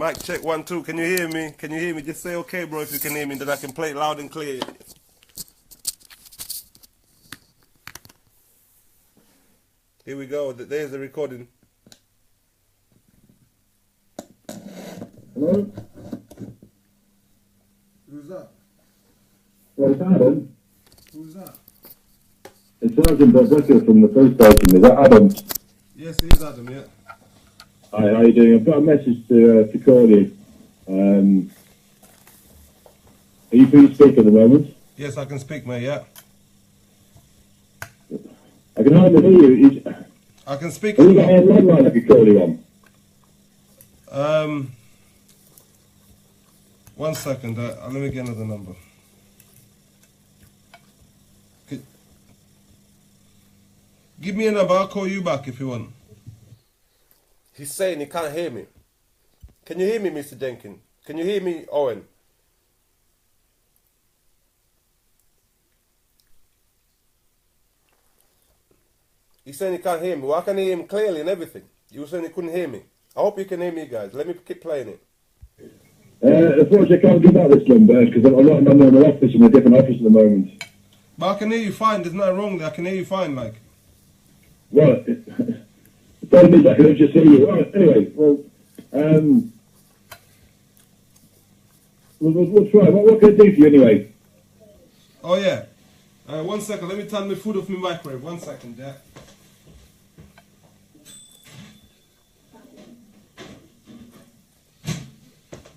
Mic check 1 2. Can you hear me? Can you hear me? Just say okay, bro, if you can hear me, then I can play it loud and clear. Here we go. There's the recording. Hello? Who's that? Well, it's Adam. Who's that? It's Sargent from the police station. Is that Adam? Yes, it is Adam, yeah. Hi, how are you doing? I've got a message to call you. Are you free to speak at the moment? Yes, I can speak, mate, yeah. I can hardly hear you. I can speak. Have you got a landline I could call you on? 1 second, let me get another number. Give me a number, I'll call you back if you want. He's saying he can't hear me. Can you hear me, Mr. Jenkins? Can you hear me, Owen? He's saying he can't hear me. Well, I can hear him clearly and everything. You were saying he couldn't hear me. I hope you can hear me, guys. Let me keep playing it. Unfortunately, I can't give out this number because I'm not in my normal office. I'm in a different office at the moment. But I can hear you fine. There's nothing wrong there. I can hear you fine, like. Well, the problem is I can just hear you. Right, anyway, we'll try. What can I do for you anyway? Oh, yeah. 1 second. Let me turn my food off my microwave. 1 second, yeah.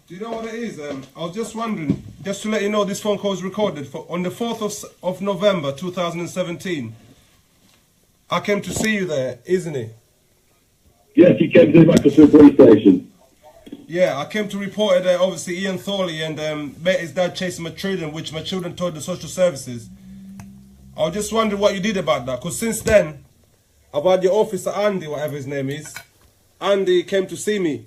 Do you know what it is? I was just wondering, just to let you know, this phone call is recorded on the 4th of November 2017. I came to see you there, isn't it? Yes, you came to the Macclesfield police station. Yeah, I came to report it. Obviously, Ian Thorley and met his dad chasing my children, which my children told the social services. I was just wondering what you did about that, because since then, I've had your officer, Andy, whatever his name is. Andy came to see me.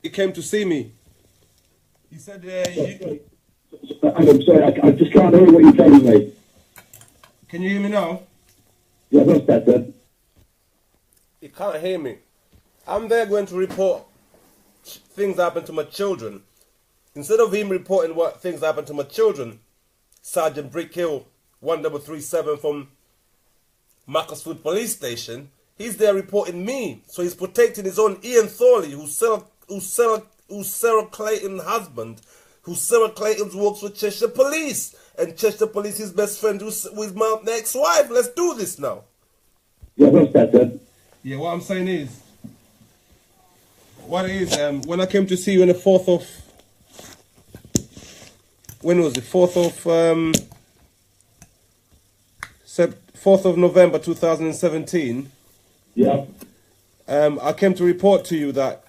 He came to see me. He said, I'm sorry, I just can't hear what you're telling me. Can you hear me now? Yeah, that's better. He can't hear me. I'm there going to report things that happen to my children. Instead of him reporting what things happen to my children, Sergeant Brickhill 1337 from Macclesfield Police Station, he's there reporting me. So he's protecting his own Ian Thorley, who's Sarah Clayton's husband, who Sarah Clayton works with Cheshire Police, and Cheshire Police is best friend with my ex-wife. Let's do this now. Yeah, that's better. Yeah, what I'm saying is, what it is, when I came to see you on the 4th of, when was it? 4th of November 2017. Yeah. I came to report to you that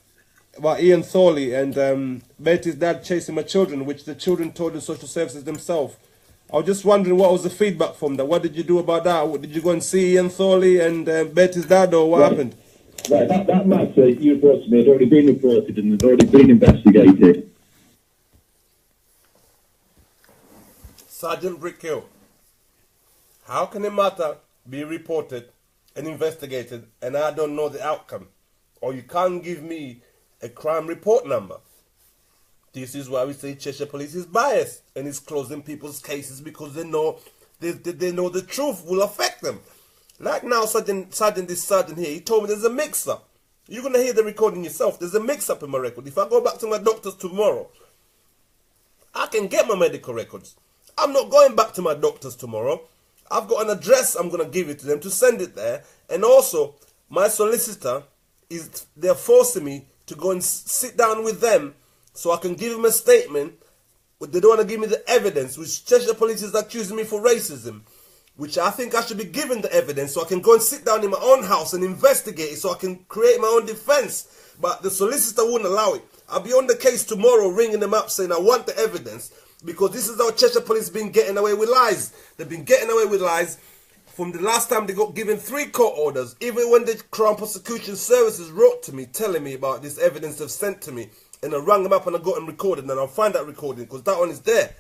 about Ian Thorley and met his dad chasing my children, which the children told the social services themselves. I was just wondering what was the feedback from that. What did you do about that? Did you go and see Ian Thorley and met his dad, or what happened? Right, that matter you reported to me had already been reported and had already been investigated. Sergeant Brickhill, how can a matter be reported and investigated and I don't know the outcome? Or you can't give me a crime report number? This is why we say Cheshire Police is biased and is closing people's cases because they know the truth will affect them. Like now, Sergeant here, he told me there's a mix-up. You're going to hear the recording yourself. There's a mix-up in my record. If I go back to my doctors tomorrow, I can get my medical records. I'm not going back to my doctors tomorrow. I've got an address. I'm going to give it to them to send it there. And also, my solicitor, they're forcing me to go and sit down with them so I can give them a statement. But they don't want to give me the evidence, which Cheshire Police is accusing me for racism, which I think I should be given the evidence so I can go and sit down in my own house and investigate it so I can create my own defense. But the solicitor wouldn't allow it. I'll be on the case tomorrow ringing them up saying I want the evidence, because this is how Cheshire Police been getting away with lies. They've been getting away with lies from the last time they got given 3 court orders. Even when the Crown Prosecution Services wrote to me telling me about this evidence they've sent to me, and I rang them up and I got them recorded, and I'll find that recording because that one is there.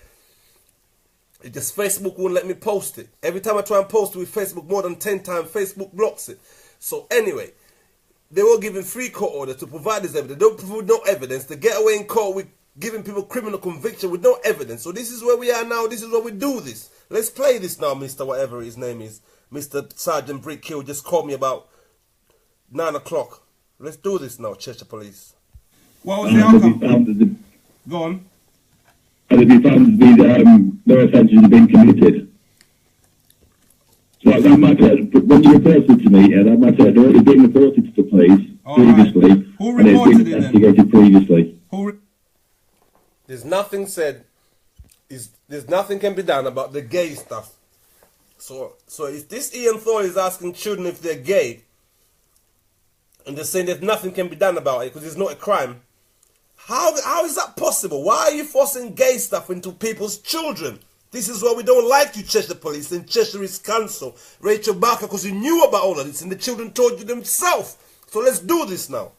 It just Facebook won't let me post it. Every time I try and post it with Facebook more than 10 times, Facebook blocks it. So anyway, they were given free court order to provide this evidence. They don't provide no evidence. They get away in court with giving people criminal conviction with no evidence. So this is where we are now. This is where we do this. Let's play this now, Mr. whatever his name is. Mr. Sargent Brickkill just called me about 9 o'clock. Let's do this now, Cheshire Police. What was the outcome? Go on. And if you found no offences have been committed. So that matter, when you reported to me, that matter had already been reported to the police previously. Right. Who reported it then? Investigated previously. There's nothing said. There's nothing can be done about the gay stuff. So if this Ian Thorne is asking children if they're gay, and they're saying that nothing can be done about it because it's not a crime, how is that possible? Why are you forcing gay stuff into people's children? This is why we don't like you, Cheshire Police and Cheshire's Council, Rachel Barker, because you knew about all of this and the children told you themselves. So let's do this now.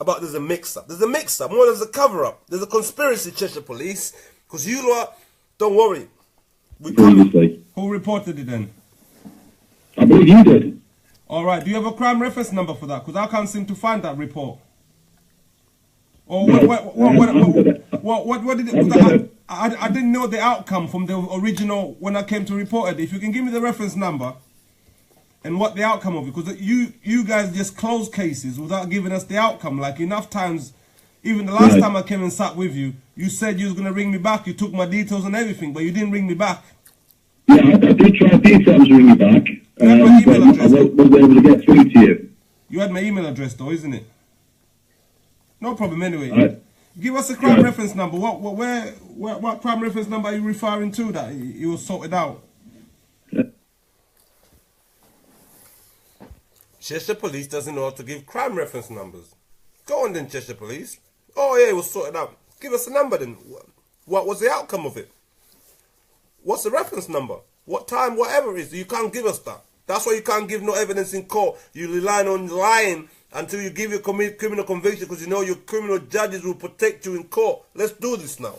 About there's a mix-up. There's a mix-up. More there's a cover-up. There's a conspiracy, Cheshire Police. Because you lot, don't worry. Previously. Who reported it then? I believe you did. All right. Do you have a crime reference number for that? Because I can't seem to find that report. Or what did it? I didn't know the outcome from the original when I came to report it. If you can give me the reference number and what the outcome of it, because you guys just close cases without giving us the outcome. Like enough times, even the last time I came and sat with you, you said you was gonna ring me back. You took my details and everything, but you didn't ring me back. Yeah, I did try a few times to ring you back, but I wasn't able to get through to you. You had my email address though, isn't it? No problem anyway. Give us a crime reference number. What crime reference number are you referring to that it was sorted out? Cheshire Police doesn't know how to give crime reference numbers. Go on then, Cheshire Police. Oh yeah, it was sorted out. Give us a number then. What was the outcome of it? What's the reference number? What time, whatever it is. You can't give us that. That's why you can't give no evidence in court. You rely on lying until you give your criminal conviction because you know your criminal judges will protect you in court. Let's do this now.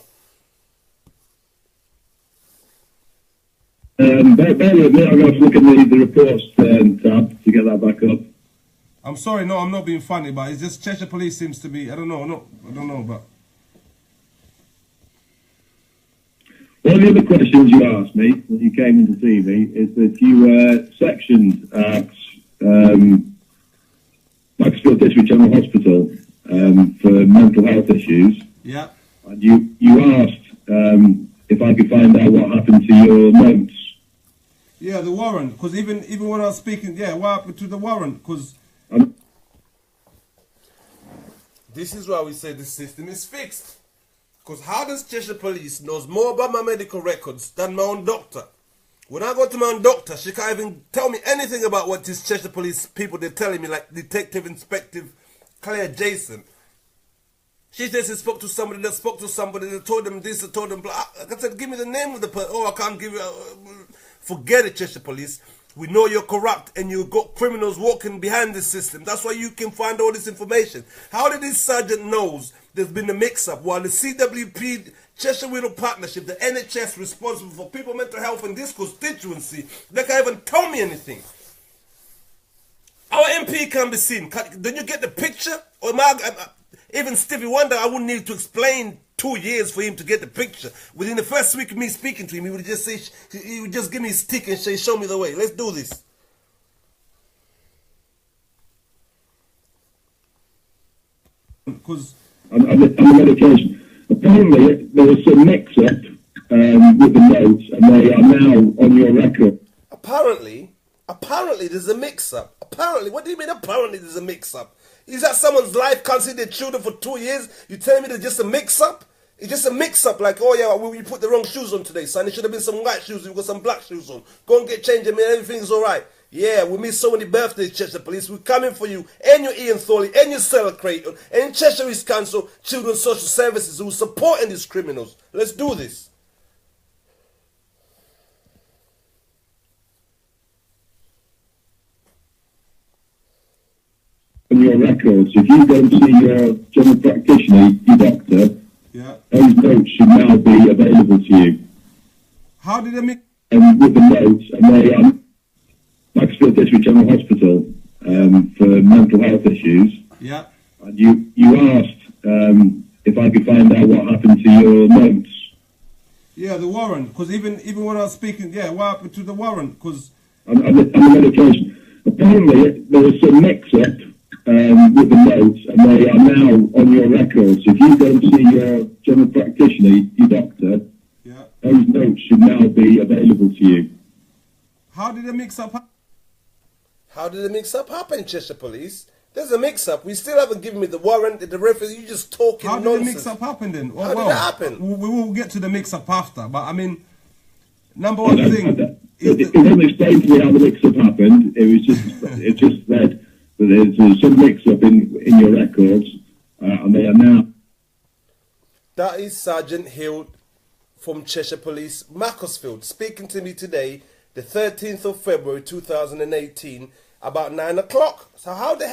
Bear with me, I'm going to look at the reports tab to get that back up. I'm sorry, no, I'm not being funny, but it's just Cheshire Police seems to be, I don't know, but... One of the other questions you asked me when you came in to see me is that you were sectioned at Maxfield District General Hospital for mental health issues. Yeah. And you asked if I could find out what happened to your notes. Yeah, the warrant. Because even when I was speaking, yeah, what happened to the warrant? Because this is why we say the system is fixed. Because how does Cheshire Police knows more about my medical records than my own doctor? When I go to my own doctor, she can't even tell me anything about what these Cheshire Police people they're telling me, like Detective Inspector Claire Jason. She says she spoke to somebody, they told them this, they told them blah. Like I said, give me the name of the person. Oh, I can't give you... Forget it, Cheshire Police. We know you're corrupt and you've got criminals walking behind the system. That's why you can find all this information. How did this sergeant knows there's been a mix-up while the CWP, Cheshire Widow Partnership, the NHS responsible for people mental health in this constituency, they can't even tell me anything? Our MP can be seen. Don't you get the picture? Or even Stevie Wonder, I wouldn't need to explain 2 years for him to get the picture. Within the first week of me speaking to him, he would just say, he would just give me a stick and say, show me the way. Let's do this. Because on the medication, apparently there was some mix-up with the notes, and they are now on your record. Apparently there's a mix-up. Apparently, what do you mean apparently there's a mix-up? Is that someone's life can't see their children for 2 years? You telling me there's just a mix-up? It's just a mix-up, like, oh yeah, well, you put the wrong shoes on today, son. It should have been some white shoes, you've got some black shoes on. Go and get changed, and everything's alright. Yeah, we miss so many birthdays, Cheshire Police. We're coming for you, and your Ian Thorley, and your Sarah Creighton, and Cheshire's Council, Children's Social Services, who are supporting these criminals. Let's do this. On your records, if you go and see your general practitioner, your doctor, Yeah. Those notes should now be available to you. How did they make? With the notes, and they Macclesfield District General Hospital for mental health issues. Yeah. And you asked if I could find out what happened to your notes. Yeah, the warrant. Because even when I was speaking, yeah, what happened to the warrant? Because And the medication. Apparently, there was some mix-up with the notes, and they are now on your records. If you go and see your general practitioner, your doctor, yeah, those notes should now be available to you. how did the mix-up happen? How did the mix-up happen, Cheshire Police? There's a mix-up. We still haven't given me the warrant, the reference. You just talking How did nonsense. the mix-up happen then? How did that happen? We will get to the mix-up after, but I mean, number one thing. It didn't explain to me how the mix-up happened. It just said that there's some mix-up in your records, and they are now. That is Sergeant Hill from Cheshire Police, Macclesfield, speaking to me today, the 13th of February 2018, about 9 o'clock. So how did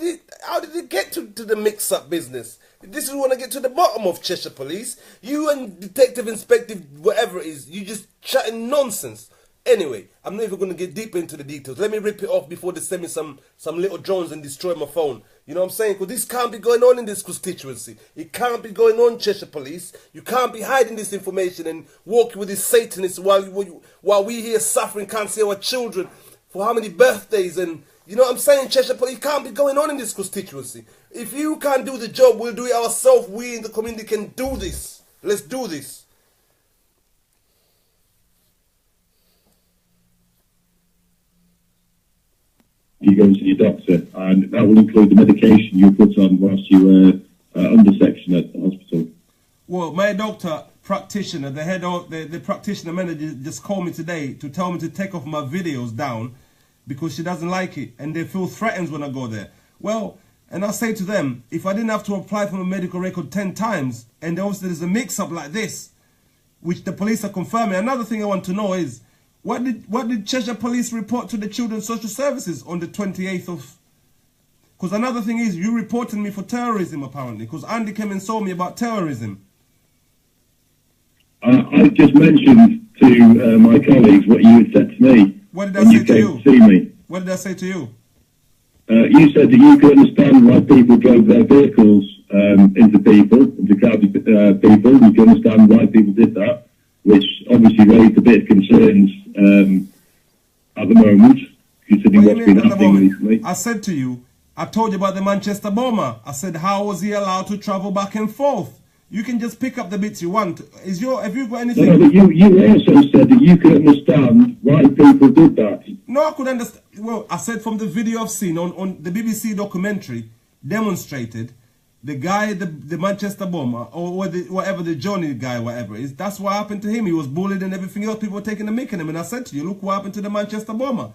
it get to the mix-up business? This is want to get to the bottom of Cheshire Police. You and Detective Inspector, whatever it is, you just chatting nonsense. Anyway, I'm not even going to get deeper into the details. Let me rip it off before they send me some little drones and destroy my phone. You know what I'm saying? Because this can't be going on in this constituency. It can't be going on, Cheshire Police. You can't be hiding this information and walking with this Satanist while we here suffering, can't see our children for how many birthdays. And you know what I'm saying, Cheshire Police? It can't be going on in this constituency. If you can't do the job, we'll do it ourselves. We in the community can do this. Let's do this. You go and see your doctor, and that will include the medication you put on whilst you were under section at the hospital. Well, my doctor practitioner, the practitioner manager just called me today to tell me to take off my videos down because she doesn't like it, and they feel threatened when I go there. Well, and I say to them, if I didn't have to apply for my medical record 10 times, and obviously there's a mix-up like this, which the police are confirming. Another thing I want to know is, what did Cheshire Police report to the Children's Social Services on the 28th of... Because another thing is, you reported me for terrorism, apparently, because Andy came and saw me about terrorism. I just mentioned to my colleagues what you had said to me. What did I say to you? See me. What did I say to you? You said that you could understand why people drove their vehicles into crowded people. You can understand why people did that, which obviously raised a bit of concerns at the moment, considering what's been happening recently. I said to you, I told you about the Manchester bomber. I said, how was he allowed to travel back and forth? You can just pick up the bits you want. Have you got anything? No, but you also said that you could understand why people did that. No, I could understand. Well, I said from the video I've seen on the BBC documentary, demonstrated the guy, the Manchester bomber, or whatever, the Johnny guy, whatever it is, that's what happened to him. He was bullied and everything else. People were taking the mick in him. And I said to you, look what happened to the Manchester bomber.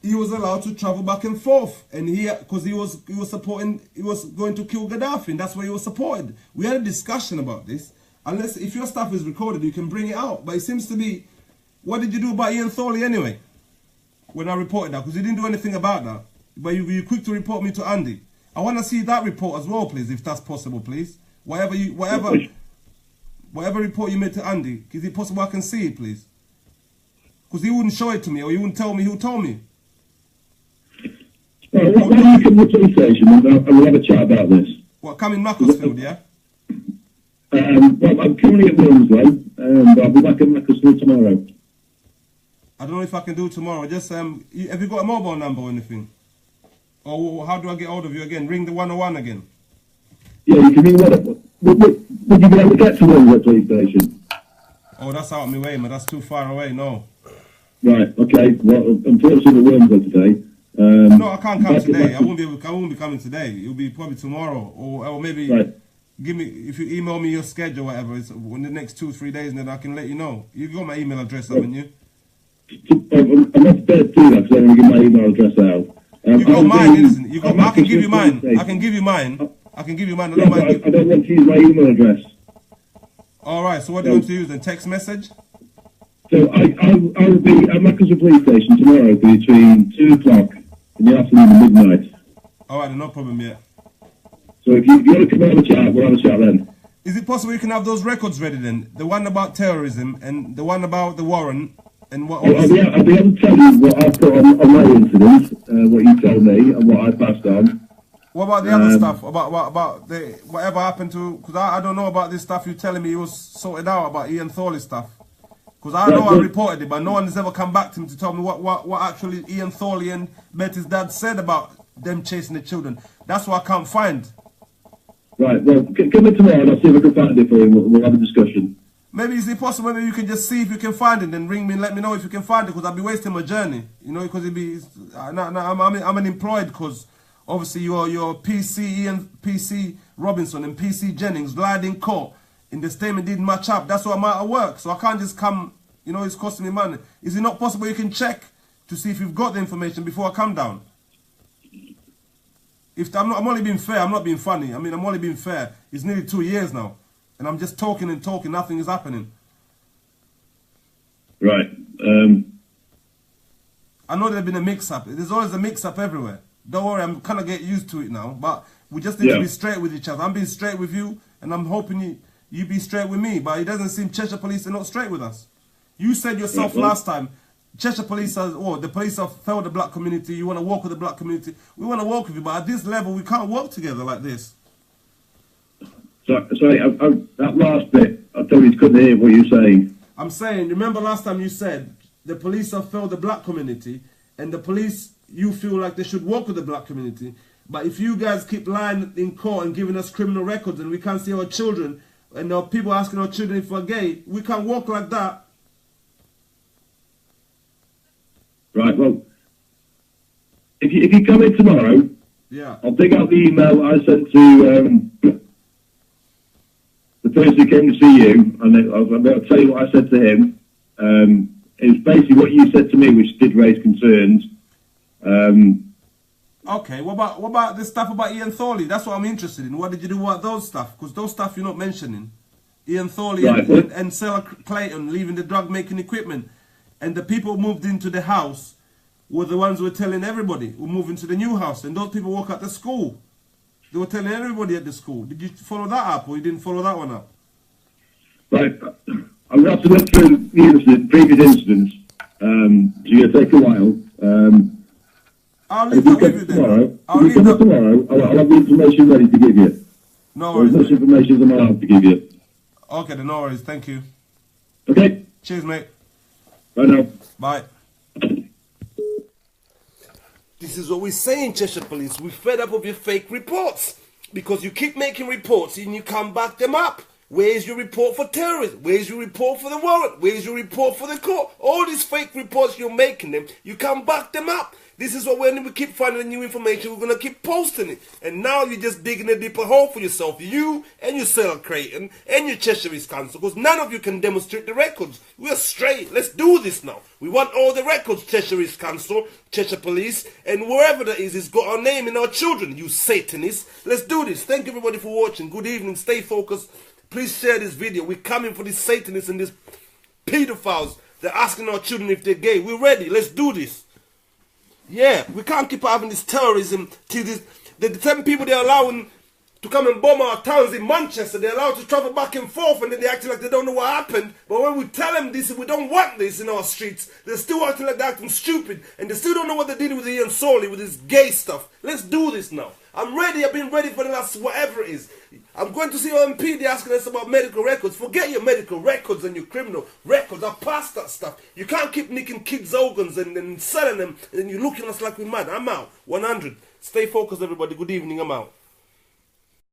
He was allowed to travel back and forth, and because he was supporting, he was going to kill Gaddafi, and that's why he was supported. We had a discussion about this. Unless if your stuff is recorded, you can bring it out. But it seems to be, what did you do about Ian Thorley anyway? When I reported that, because you didn't do anything about that. But you quick to report me to Andy. I want to see that report as well, please, if that's possible, please. Whatever report you made to Andy, is it possible I can see it, please? Because he wouldn't show it to me, or he wouldn't tell me. He would tell me. Well, why don't you come to the police station and we'll have a chat about this? What, come in Macclesfield, yeah? Well, I'm currently at Wilmsley, but I'll be back in Macclesfield tomorrow. I don't know if I can do it tomorrow. Just, have you got a mobile number or anything? Or how do I get hold of you again? Ring the 101 again. Yeah, you can ring that. Would you be able to get to Wilmsley police station? Oh, that's out of my way, man. That's too far away, no. Right, okay. Well, unfortunately, Wilmsley today. No, I can't come today. I won't be coming today. It'll be probably tomorrow, or maybe give me, if you email me your schedule, whatever. It's in the next 2-3 days, and then I can let you know. You got my email address, haven't you? I'm not prepared to do that because I'm going to give my email address out. You got mine, isn't it? You got. I can give you mine. I can give you mine. I can give you mine. I don't want to use my email address. All right. So what do you want to use? A text message? So I'll be at Macclesfield police station tomorrow between 2 o'clock in the afternoon and midnight. All right, no problem yet. So if you want to come and have a chat, we'll have a chat then. Is it possible you can have those records ready then? The one about terrorism and the one about the warrant and what else? I'll be able to tell you what I put on my incident, what you told me and what I passed on. What about the other stuff? About the whatever happened to? Because I don't know about this stuff. You're telling me it was sorted out about Ian Thorley stuff. Because I know I reported it, but no one has ever come back to me to tell me what actually Ian Thorley and Betty's dad said about them chasing the children. That's what I can't find. Right, well, come in tomorrow and I'll see if I can find it for you. We'll have a discussion. Maybe is it possible? Maybe you can just see if you can find it, then ring me and let me know if you can find it. Because I'll be wasting my journey, you know. Because I'm unemployed. Because obviously you're PC Ian, PC Robinson and PC Jennings lied in court. In the statement didn't match up. That's why I'm out of work. So I can't just come. You know, it's costing me money. Is it not possible you can check to see if you've got the information before I come down? If I'm only being fair, I'm not being funny. I mean, I'm only being fair. It's nearly 2 years now. And I'm just talking and talking. Nothing is happening. Right. I know there's been a mix-up. There's always a mix-up everywhere. Don't worry, I'm kind of getting used to it now. But we just need to be straight with each other. I'm being straight with you, and I'm hoping you be straight with me. But it doesn't seem Cheshire Police are not straight with us. You said yourself last time, Cheshire Police the police have failed the black community. You want to work with the black community. We want to work with you, but at this level, we can't work together like this. Sorry, that last bit, I told you couldn't hear what you're saying. I'm saying, remember last time you said the police have failed the black community, and the police, you feel like they should work with the black community. But if you guys keep lying in court and giving us criminal records and we can't see our children, and there are people asking our children if we're gay, we can't work like that. Right, well, if you come in tomorrow, yeah, I'll dig out the email I sent to the person who came to see you, and I'll tell you what I said to him. It's basically what you said to me, which did raise concerns. Okay, what about this stuff about Ian Thorley? That's what I'm interested in. What did you do about those stuff? Because those stuff you're not mentioning. Ian Thorley and Sarah Clayton leaving the drug-making equipment. And the people who moved into the house were the ones who were telling everybody who moved into the new house. And those people work at the school. They were telling everybody at the school. Did you follow that up or you didn't follow that one up? Right. I'm going to have to look through the previous incidents. So it's going to take a while. I'll leave that with you then. If you come tomorrow, I'll have the information ready to give you. No worries. As much information as I'm allowed to give you. Okay, then no worries. Thank you. Okay. Cheers, mate. Bye now. Bye. This is what we're saying, Cheshire Police. We're fed up of your fake reports. Because you keep making reports and you can't back them up. Where's your report for terrorism? Where's your report for the warrant? Where's your report for the court? All these fake reports you're making them, you can't back them up. This is what when we keep finding new information, we're going to keep posting it. And now you're just digging a deeper hole for yourself. You and your Sarah Creighton and your Cheshire Council, because none of you can demonstrate the records. We're straight. Let's do this now. We want all the records, Cheshire Council, Cheshire Police, and wherever that is, it's got our name and our children, you Satanists. Let's do this. Thank you everybody for watching. Good evening. Stay focused. Please share this video. We're coming for these Satanists and these pedophiles. They're asking our children if they're gay. We're ready. Let's do this. Yeah, we can't keep having this terrorism till this. The same people they're allowing to come and bomb our towns in Manchester, they're allowed to travel back and forth, and then they acting like they don't know what happened. But when we tell them this, we don't want this in our streets, they're still acting like they're acting stupid, and they still don't know what they did with Ian Thorley, with this gay stuff. Let's do this now. I'm ready. I've been ready for the last whatever it is. I'm going to see OMP. They're asking us about medical records. Forget your medical records and your criminal records. I passed that stuff. You can't keep nicking kids' organs and selling them, and then you're looking at us like we're mad. I'm out. 100. Stay focused, everybody. Good evening. I'm out.